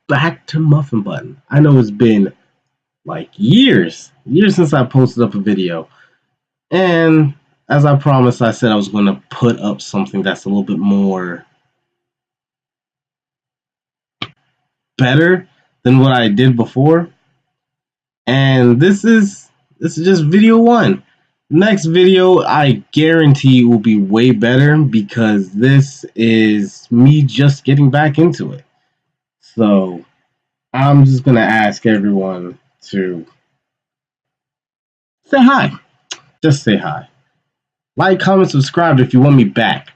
back to Muffin Button. I know it's been like years since I posted up a video. And as I promised, I said I was going to put up something that's a little bit more better than what I did before. And this is just video one. Next video, I guarantee will be way better because this is me just getting back into it. So I'm just gonna ask everyone to say hi. Just say hi. Like, comment, subscribe if you want me back.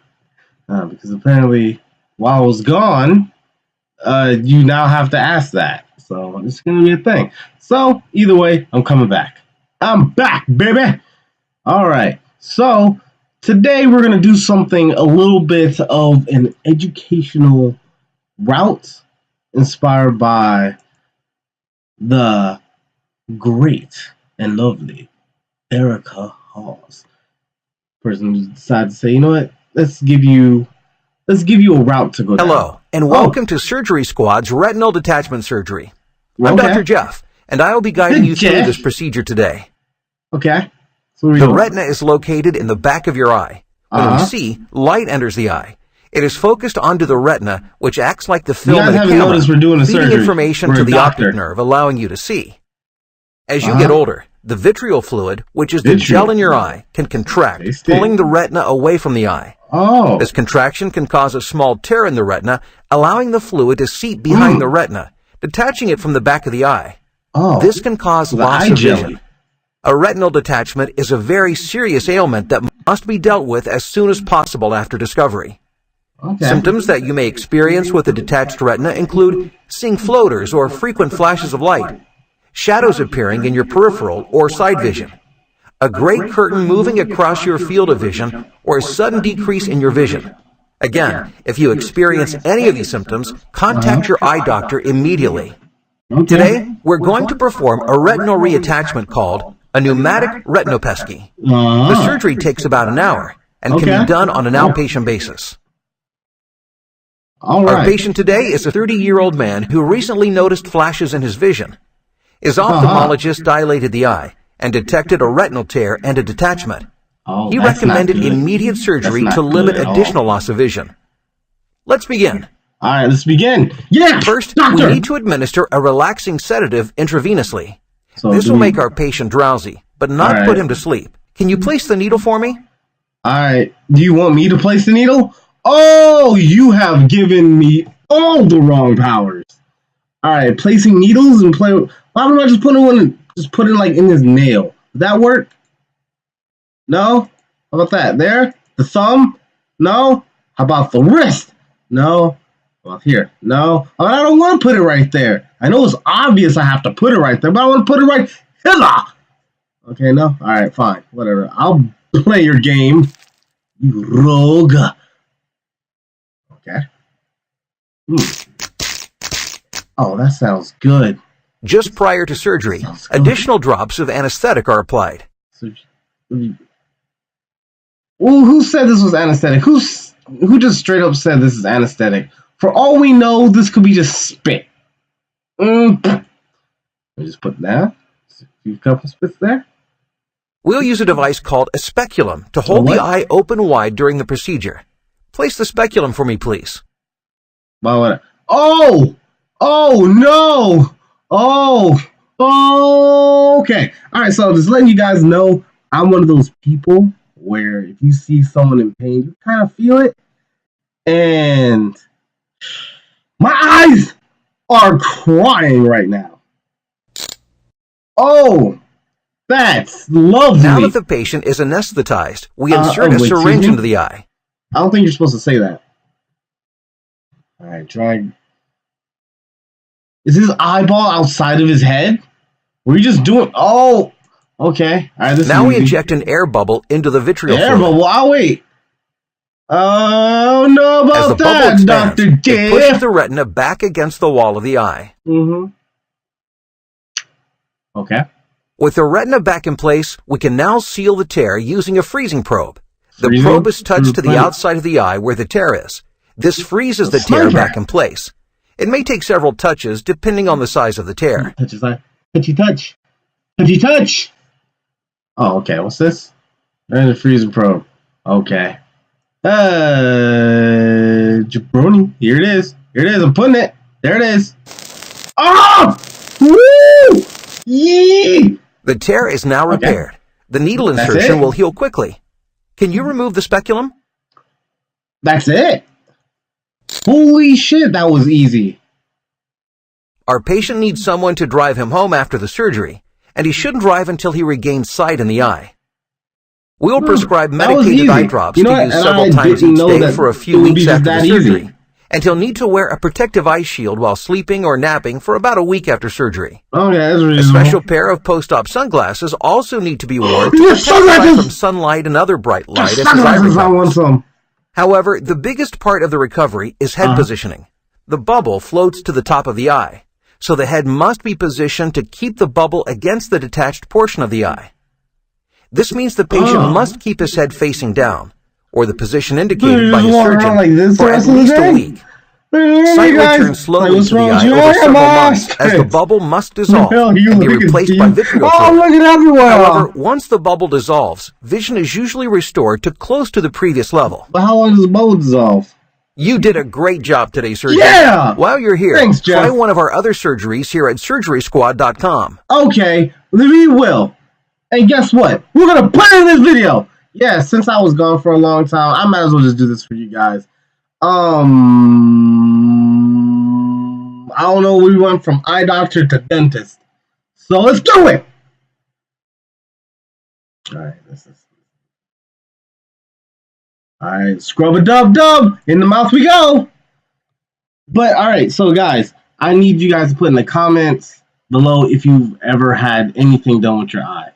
Because apparently, while I was gone, you now have to ask that. So it's gonna be a thing. So either way, I'm coming back. I'm back, baby. All right. So today we're gonna do something a little bit of an educational route, inspired by the great and lovely Erica Hawes. Person who decided to say, you know what? Let's give you a route to go down. Hello, and welcome to Surgery Squad's Retinal Detachment Surgery. I'm Dr. Jeff, and I will be guiding you through this procedure today. Okay. So the retina is located in the back of your eye. When we see, light enters the eye. It is focused onto the retina, which acts like the film in a camera, feeding information to the optic nerve, allowing you to see. As you get older, the vitreal fluid, which is the gel in your eye, can contract, pulling the retina away from the eye. This contraction can cause a small tear in the retina, allowing the fluid to seep behind the retina, detaching it from the back of the eye. This can cause loss of vision. A retinal detachment is a very serious ailment that must be dealt with as soon as possible after discovery. Symptoms that you may experience with a detached retina include seeing floaters or frequent flashes of light, shadows appearing in your peripheral or side vision, a gray curtain moving across your field of vision, or a sudden decrease in your vision. Again, if you experience any of these symptoms, contact your eye doctor immediately. Today, we're going to perform a retinal reattachment called a pneumatic retinopesky. The surgery takes about an hour and can be done on an outpatient basis. Our patient today is a 30-year-old man who recently noticed flashes in his vision. His ophthalmologist dilated the eye and detected a retinal tear and a detachment. He recommended immediate surgery to limit additional loss of vision. Let's begin. All right, let's begin. Yeah. First, we need to administer a relaxing sedative intravenously. This will make our patient drowsy, but not put him to sleep. Can you place the needle for me? All right. Do you want me to place the needle? Oh, you have given me all the wrong powers. All right, placing needles and play. Why don't I just put it like in his nail? Does that work? No. How about that? There, the thumb. No. How about the wrist? No. How about here? No. I don't want to put it right there. I know it's obvious I have to put it right there, but I want to put it right here. Okay, no. All right, fine, whatever. I'll play your game, you rogue. Okay. Oh, that sounds good. Just prior to surgery, additional drops of anesthetic are applied. Who said this was anesthetic? Who just straight up said this is anesthetic? For all we know, this could be just spit. Let me just put that. A couple spits there. We'll use a device called a speculum to hold the eye open wide during the procedure. Place the speculum for me, please. Oh! Oh, no! Oh, okay. All right, so just letting you guys know, I'm one of those people where if you see someone in pain, you kind of feel it. And my eyes are crying right now. Oh, that's lovely. Now that the patient is anesthetized, we insert a syringe into the eye. I don't think you're supposed to say that. All right, try. Is his eyeball outside of his head? Were you just doing? Oh, okay. All right. Now we inject an air bubble into the vitreal fluid. Air bubble. I'll wait. Oh, no about that, Dr. J. It pushes the retina back against the wall of the eye. Okay. With the retina back in place, we can now seal the tear using a freezing probe. The probe is touched to the outside of the eye where the tear is. This freezes the tear back in place. It may take several touches depending on the size of the tear. Touchy touch. Touchy touch. Oh, okay. What's this? There's a freezer probe. Okay. Jabroni. Here it is. Here it is. I'm putting it. There it is. Oh! Woo! Yee! The tear is now repaired. Okay. The needle insertion will heal quickly. Can you remove the speculum? That's it. Holy shit, that was easy. Our patient needs someone to drive him home after the surgery, and he shouldn't drive until he regains sight in the eye. We'll prescribe medicated eye drops to use several times each day for a few weeks after the surgery, and he'll need to wear a protective eye shield while sleeping or napping for about a week after surgery. Okay, that's reasonable. A special pair of post-op sunglasses also need to be worn to protect his eye from sunlight and other bright light as his eye recovers. However, the biggest part of the recovery is head positioning. The bubble floats to the top of the eye, so the head must be positioned to keep the bubble against the detached portion of the eye. This means the patient must keep his head facing down, or the position indicated by his surgeon, for at least a week. Sight returns slowly to the eye over several months, as the bubble must dissolve and be replaced by vitreal fluid. However, once the bubble dissolves, vision is usually restored to close to the previous level. But how long does the bubble dissolve? You did a great job today, surgeon. Yeah! While you're here, thanks, Jeff. Try one of our other surgeries here at surgerysquad.com. Okay, we will. And guess what? We're going to put it in this video. Yeah, since I was gone for a long time, I might as well just do this for you guys. I don't know, we went from eye doctor to dentist. So let's do it! Alright, scrub-a-dub-dub! In the mouth we go! But, alright, so guys, I need you guys to put in the comments below if you've ever had anything done with your eye.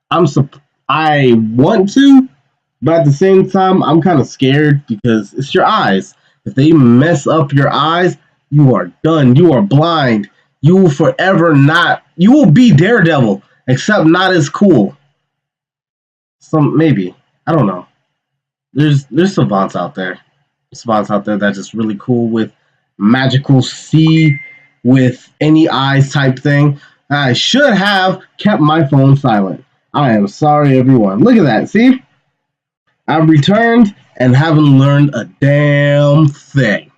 I want to, but at the same time, I'm kind of scared because it's your eyes. If they mess up your eyes, you are done. You are blind. You will forever not. You will be Daredevil, except not as cool. Maybe. I don't know. There's savants out there. Savants out there that's just really cool with magical see with any eyes type thing. I should have kept my phone silent. I am sorry, everyone. Look at that. See? I've returned and haven't learned a damn thing.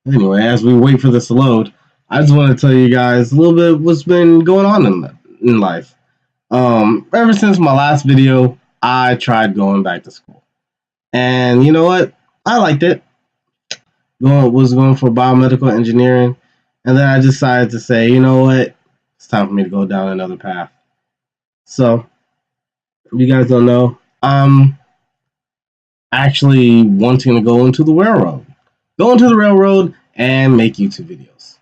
Anyway, as we wait for this to load, I just want to tell you guys a little bit what's been going on in life. Ever since my last video, I tried going back to school. And you know what? I liked it. Was going for biomedical engineering. And then I decided to say, you know what? It's time for me to go down another path. So, if you guys don't know, I'm actually wanting to go into the railroad. Go into the railroad and make YouTube videos.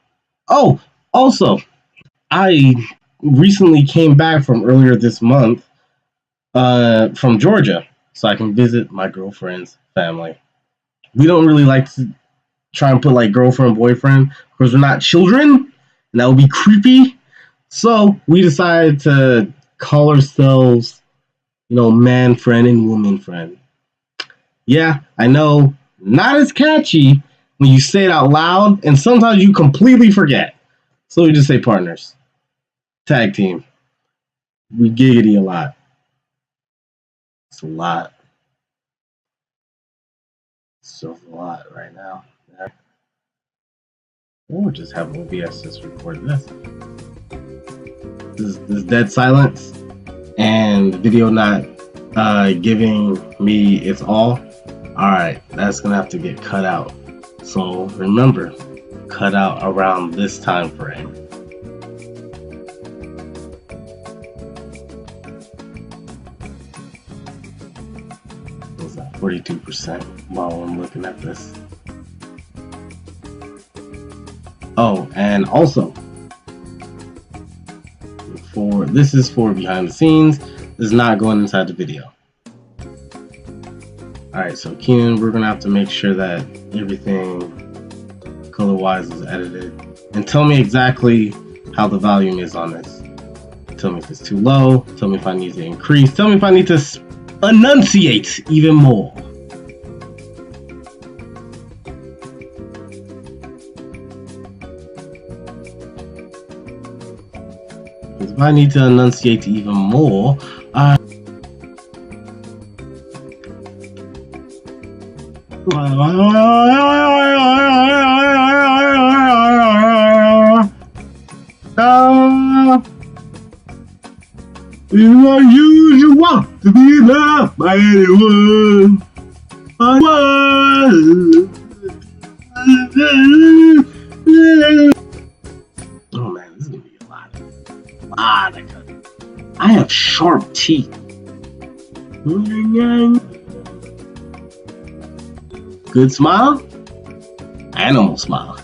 Oh, also, I recently came back from earlier this month from Georgia, so I can visit my girlfriend's family. We don't really like to try and put like girlfriend, boyfriend, because we're not children, and that would be creepy. So we decided to call ourselves, you know, man friend and woman friend. Yeah, I know, not as catchy when you say it out loud, and sometimes you completely forget. So we just say partners. Tag team. We giggity a lot. It's a lot. It's just a lot right now. Or just have OBS just record this. This dead silence and the video not giving me its all. Alright, that's gonna have to get cut out. So remember, cut out around this time frame. What's that? 42% while I'm looking at this. Oh, and also, this is for behind the scenes. This is not going inside the video. Alright, so Keenan, we're gonna have to make sure that everything color-wise is edited. And tell me exactly how the volume is on this. Tell me if it's too low. Tell me if I need to increase. Tell me if I need to enunciate even more. If I need to enunciate even more, it's unusual to be loved by anyone. Oh man, this is gonna be a lot of cutting. I have sharp teeth. Good smile, animal smile.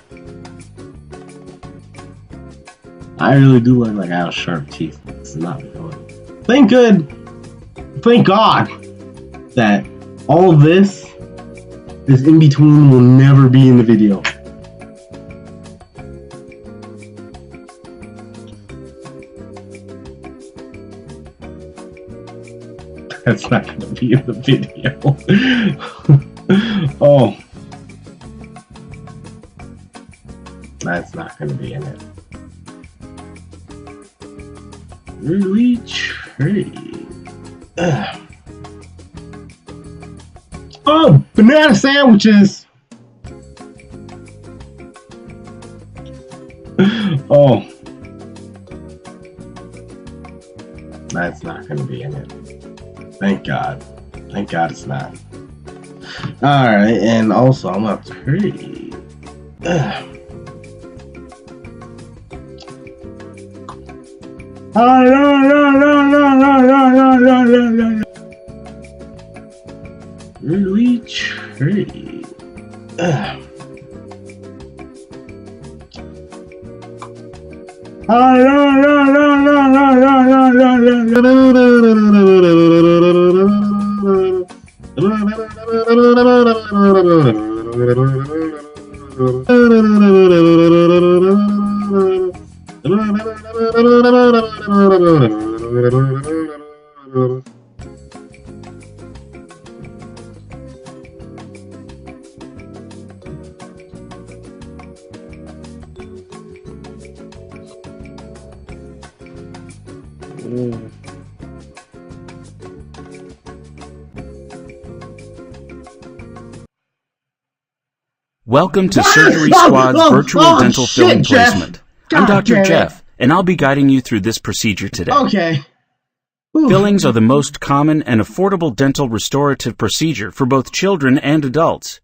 I really do look like I have sharp teeth. This is not good. Thank God that all this in between will never be in the video. That's not going to be in the video. Oh. That's not going to be in it. Really trade. Oh, banana sandwiches. Oh. That's not going to be in it. Thank God. Thank God it's not. Alright, and also I'm going to trade. Really trade. Welcome to Surgery Squad's virtual dental filling placement. I'm Dr. Jeff, and I'll be guiding you through this procedure today. Okay. Fillings are the most common and affordable dental restorative procedure for both children and adults.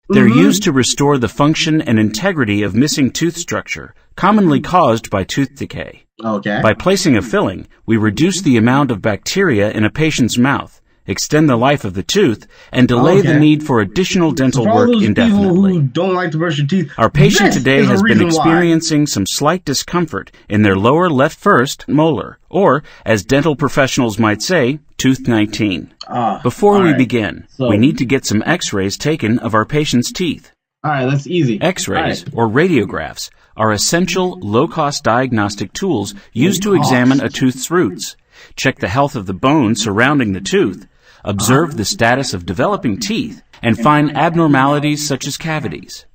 They're used to restore the function and integrity of missing tooth structure, commonly caused by tooth decay. Okay. By placing a filling, we reduce the amount of bacteria in a patient's mouth, extend the life of the tooth, and delay the need for additional dental work indefinitely. Who don't like to brush your teeth, our patient today has been experiencing some slight discomfort in their lower left first molar, or, as dental professionals might say, tooth 19. Before we begin, we need to get some x-rays taken of our patient's teeth. Alright, that's easy. X-rays, or radiographs, are essential, low-cost diagnostic tools used to examine a tooth's roots, check the health of the bone surrounding the tooth, observe the status of developing teeth, and find abnormalities such as cavities.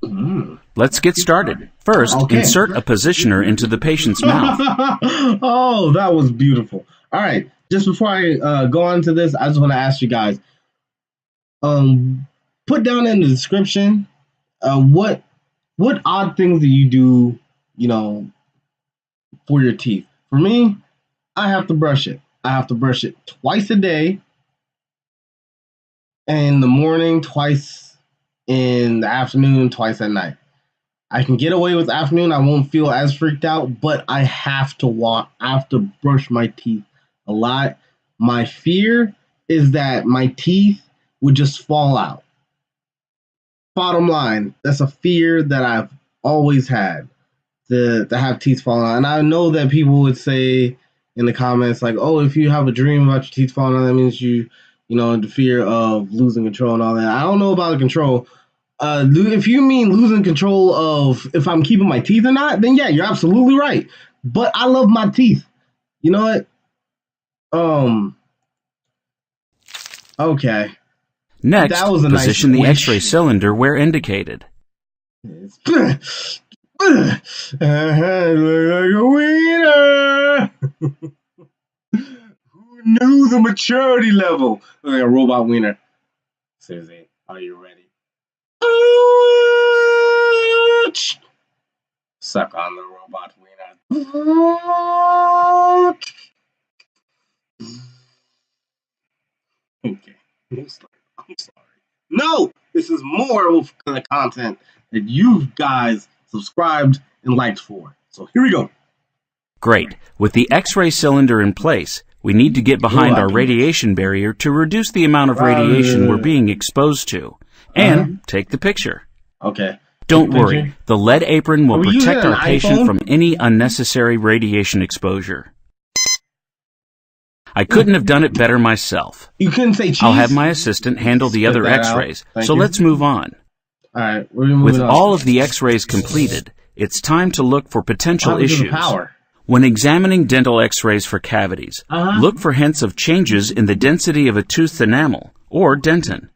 Let's get started. First, insert a positioner into the patient's mouth. Oh, that was beautiful. All right, just before I go on to this, I just want to ask you guys, put down in the description what odd things do you do, for your teeth. For me, I have to brush it. I have to brush it twice a day. In the morning, twice in the afternoon, twice at night. I can get away with afternoon. I won't feel as freaked out, but I have to brush my teeth a lot. My fear is that my teeth would just fall out. Bottom line, that's a fear that I've always had, to have teeth falling out. And I know that people would say in the comments like, oh, if you have a dream about your teeth falling out, that means the fear of losing control and all that. I don't know about the control. If you mean losing control of if I'm keeping my teeth or not, then yeah, you're absolutely right. But I love my teeth. You know what? Okay. Next, position the X-ray cylinder where indicated. Look like a wiener. knew the maturity level. Like a robot wiener. Susie, are you ready? Suck on the robot wiener. Okay. I'm sorry. No! This is more of the content that you guys subscribed and liked for. So here we go. Great. With the X-ray cylinder in place, we need to get behind our radiation barrier to reduce the amount of radiation we're being exposed to. And take the picture. Okay. Don't worry. The lead apron will protect our patient from any unnecessary radiation exposure. I couldn't have done it better myself. You couldn't say cheese? I'll have my assistant handle the other X-rays, so let's move on. All right, we're moving on. With all of the X-rays completed, it's time to look for potential issues. When examining dental X-rays for cavities, look for hints of changes in the density of a tooth's enamel, or dentin.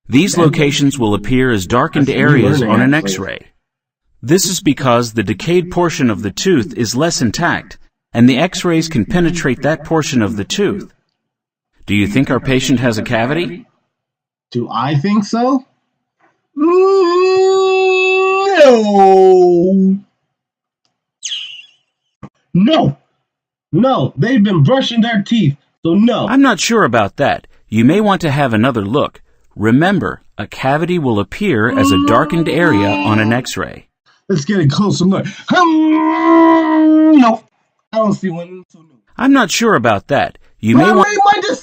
These locations will appear as darkened areas on an X-ray. This is because the decayed portion of the tooth is less intact, and the X-rays can penetrate that portion of the tooth. Do you think our patient has a cavity? Do I think so? No! No! No, they've been brushing their teeth, so no. I'm not sure about that. You may want to have another look. Remember, a cavity will appear as a darkened area on an X-ray. Let's get a closer look. No. I don't see one. I'm not sure about that. You may want.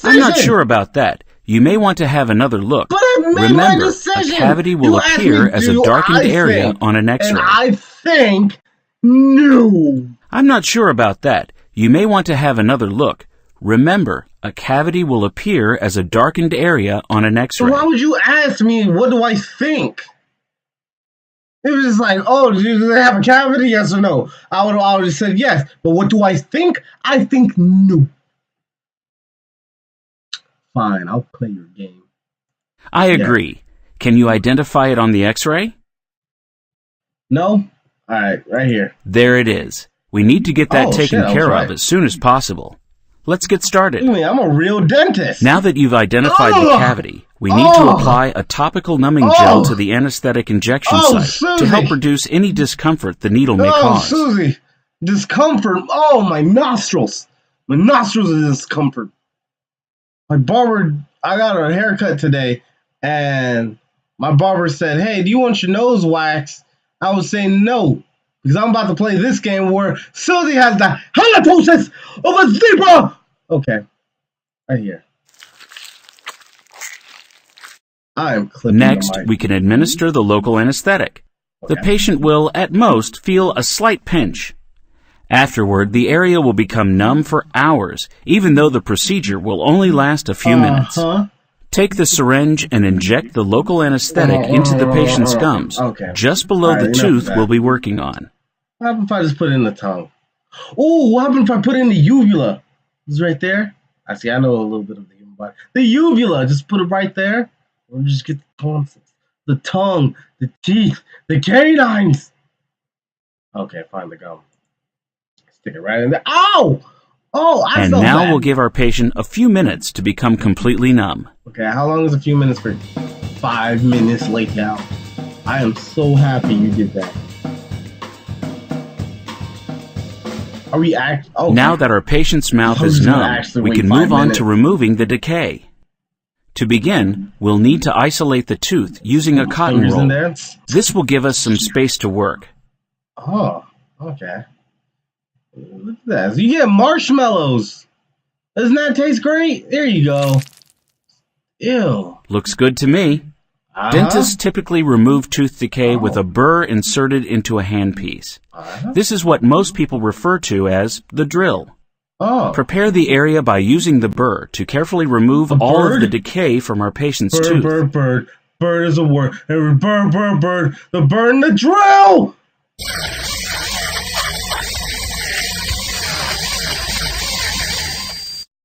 I'm not sure about that. You may want to have another look. But I made my decision. A cavity will appear as a darkened area on an X-ray. And I think no. I'm not sure about that. You may want to have another look. Remember, a cavity will appear as a darkened area on an X-ray. So why would you ask me what do I think? It was just like, oh, do they have a cavity? Yes or no? I would have already said yes. But what do I think? I think no. Fine, I'll play your game. I agree. Can you identify it on the X-ray? No? Alright, right here. There it is. We need to get that taken care of as soon as possible. Let's get started. I'm a real dentist. Now that you've identified the cavity, we need to apply a topical numbing gel to the anesthetic injection site to help reduce any discomfort the needle may cause. Susie, discomfort. Oh, my nostrils. My nostrils are discomfort. My barber, I got a haircut today, and my barber said, hey, do you want your nose waxed? I was saying no, because I'm about to play this game where Susie has the halitosis of a zebra. Okay, right here. I am clipping Next, we can administer the local anesthetic. The patient will, at most, feel a slight pinch. Afterward, the area will become numb for hours, even though the procedure will only last a few minutes. Take the syringe and inject the local anesthetic into the patient's gums, just below the tooth we'll be working on. What happens if I just put it in the tongue? Oh, what happens if I put it in the uvula? It's right there. I see, I know a little bit of the human body. The uvula, just put it right there. Or just get the tonsils, the tongue, the teeth, the canines. Okay, find the gum. Stick it right in there. Ow! Oh, I felt bad. And now we'll give our patient a few minutes to become completely numb. Okay, how long is a few minutes for 5 minutes late now? I am so happy you did that. Are we Now that our patient's mouth is numb, we can move on to removing the decay. To begin, we'll need to isolate the tooth using a cotton roll. This will give us some space to work. Oh, okay. Look at that. So you get marshmallows. Doesn't that taste great? There you go. Ew. Looks good to me. Dentists typically remove tooth decay with a burr inserted into a handpiece. This is what most people refer to as the drill. Prepare the area by using the burr to carefully remove all of the decay from our patient's tooth. Bird is a word. Bird. The bird and the drill!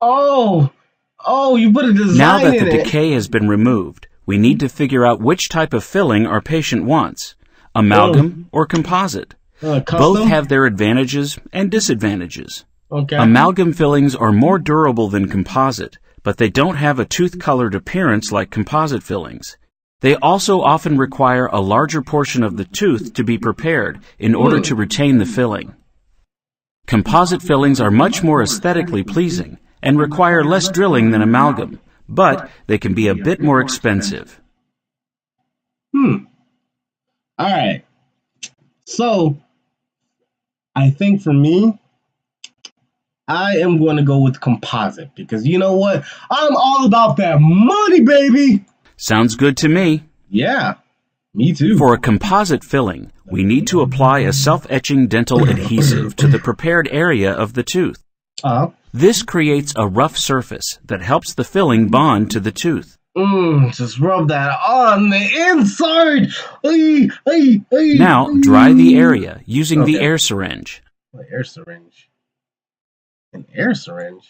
Oh, you put a design in it. Now that the decay has been removed, we need to figure out which type of filling our patient wants, amalgam or composite. Both have their advantages and disadvantages. Okay. Amalgam fillings are more durable than composite, but they don't have a tooth-colored appearance like composite fillings. They also often require a larger portion of the tooth to be prepared in order to retain the filling. Composite fillings are much more aesthetically pleasing and require less drilling than amalgam, but they can be a bit more expensive. All right. So, I think for me, I am going to go with composite because you know what? I'm all about that money, baby. Sounds good to me. Yeah, me too. For a composite filling, we need to apply a self-etching dental adhesive to the prepared area of the tooth. This creates a rough surface that helps the filling bond to the tooth. Just rub that on the inside. Now, dry the area using the air syringe. Air syringe? An air syringe?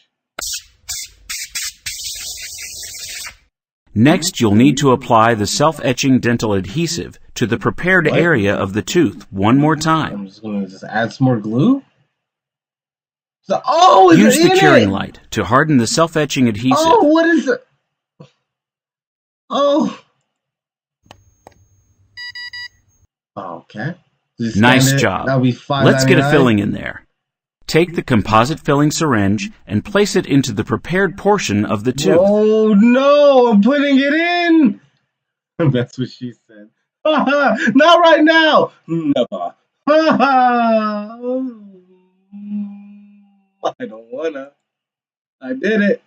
Next, you'll need to apply the self-etching dental adhesive to the prepared area of the tooth one more time. I'm just going to add some more glue. So, use the curing light to harden the self-etching adhesive. Oh, what is it? Oh. Okay. Nice job. Let's get a filling in there. Take the composite filling syringe and place it into the prepared portion of the tooth. Oh no, I'm putting it in! That's what she said. Not right now! Never. I don't wanna. I did it.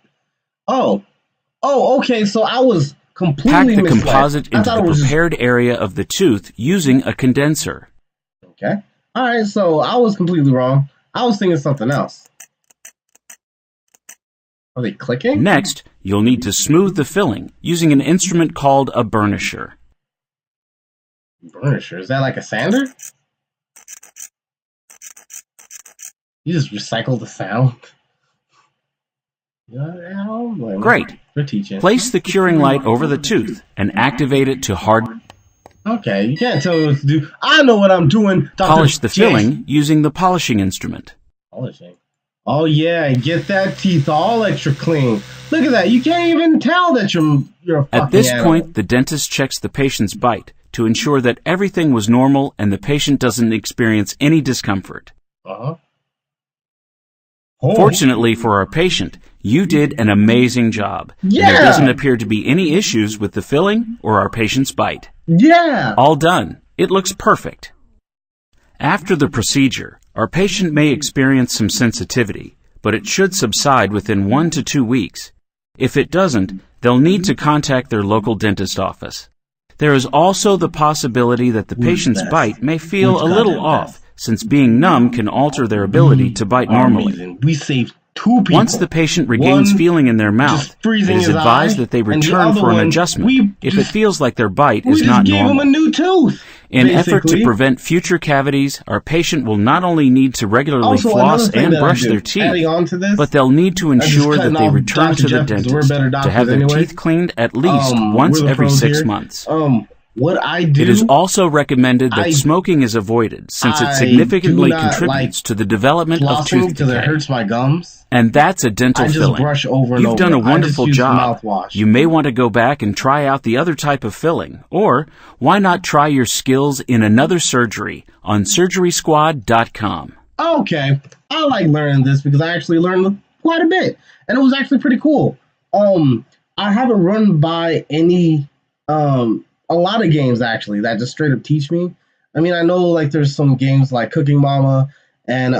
Oh, okay, so I was completely Pack the misled. composite into the prepared area of the tooth using a condenser. Okay. Alright, so I was completely wrong. I was thinking something else. Are they clicking? Next, you'll need to smooth the filling using an instrument called a burnisher. Burnisher? Is that like a sander? You just recycle the sound? Great. For teaching. Place the curing light over the tooth and activate it to harden. Okay, you can't tell me what to do. I know what I'm doing, Dr. Polish the filling using the polishing instrument. Polishing? Oh yeah, get that teeth all extra clean. Look at that, you can't even tell that you're a fucking At this animal. point, the dentist checks the patient's bite to ensure that everything was normal and the patient doesn't experience any discomfort. Fortunately for our patient, you did an amazing job. Yeah! And there doesn't appear to be any issues with the filling or our patient's bite. Yeah! All done. It looks perfect. After the procedure, our patient may experience some sensitivity, but it should subside within 1 to 2 weeks. If it doesn't, they'll need to contact their local dentist office. There is also the possibility that the patient's bite may feel a little off, since being numb can alter their ability to bite normally. We saved 2 people. Once the patient regains feeling in their mouth, it is advised that they return for an adjustment if it feels like their bite is not normal. We gave him a new tooth. In an effort to prevent future cavities, our patient will not only need to regularly floss and brush their teeth, but they'll need to ensure that they return to the dentist to have their teeth cleaned at least once every 6 months. What I do, it is also recommended that smoking is avoided, since it significantly contributes to the development of tooth decay. It hurts my gums. And that's a dental filling. Brush over and You've done a wonderful job. Mouthwash. You may want to go back and try out the other type of filling, or why not try your skills in another surgery on SurgerySquad.com. Okay, I like learning this because I actually learned quite a bit, and it was actually pretty cool. I haven't run by any a lot of games actually that just straight up teach me. I mean, I know like there's some games like Cooking Mama and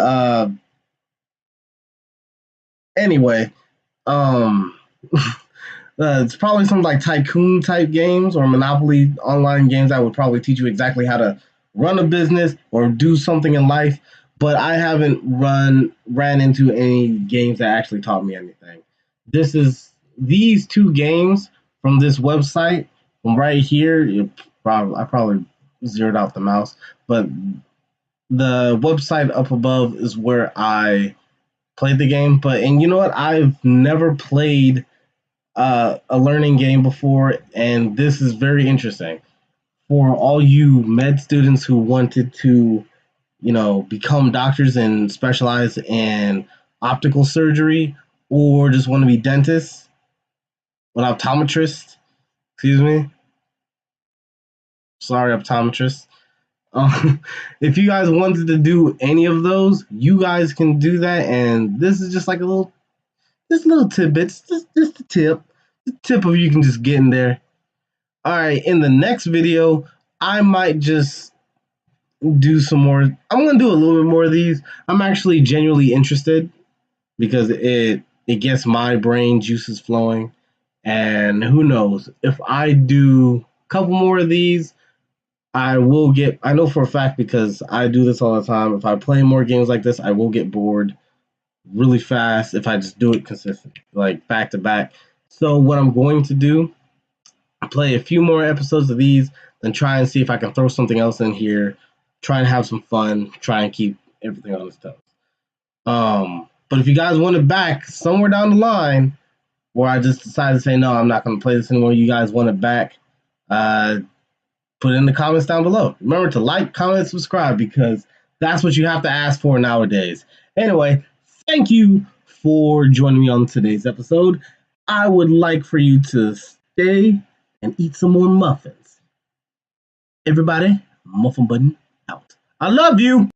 anyway, it's probably some like tycoon type games or Monopoly online games that would probably teach you exactly how to run a business or do something in life. But I haven't ran into any games that actually taught me anything. These 2 games from this website. From right here, I probably zeroed out the mouse, but the website up above is where I played the game. And you know what? I've never played a learning game before, and this is very interesting for all you med students who wanted to, become doctors and specialize in optical surgery or just want to be dentists, an optometrist, excuse me. Sorry, optometrist. If you guys wanted to do any of those, you guys can do that. And this is just like little tidbits, just the tip of you can just get in there. All right, in the next video, I might just do some more. I'm gonna do a little bit more of these. I'm actually genuinely interested because it gets my brain juices flowing. And who knows, if I do a couple more of these, I know for a fact, because I do this all the time, if I play more games like this, I will get bored really fast if I just do it consistently, like back to back. So what I'm going to do, play a few more episodes of these, then try and see if I can throw something else in here, try and have some fun, try and keep everything on its toes. But if you guys want it back somewhere down the line, or I just decide to say, no, I'm not going to play this anymore, you guys want it back, put it in the comments down below. Remember to like, comment, subscribe, because that's what you have to ask for nowadays. Anyway, thank you for joining me on today's episode. I would like for you to stay and eat some more muffins. Everybody, Muffin Button out. I love you.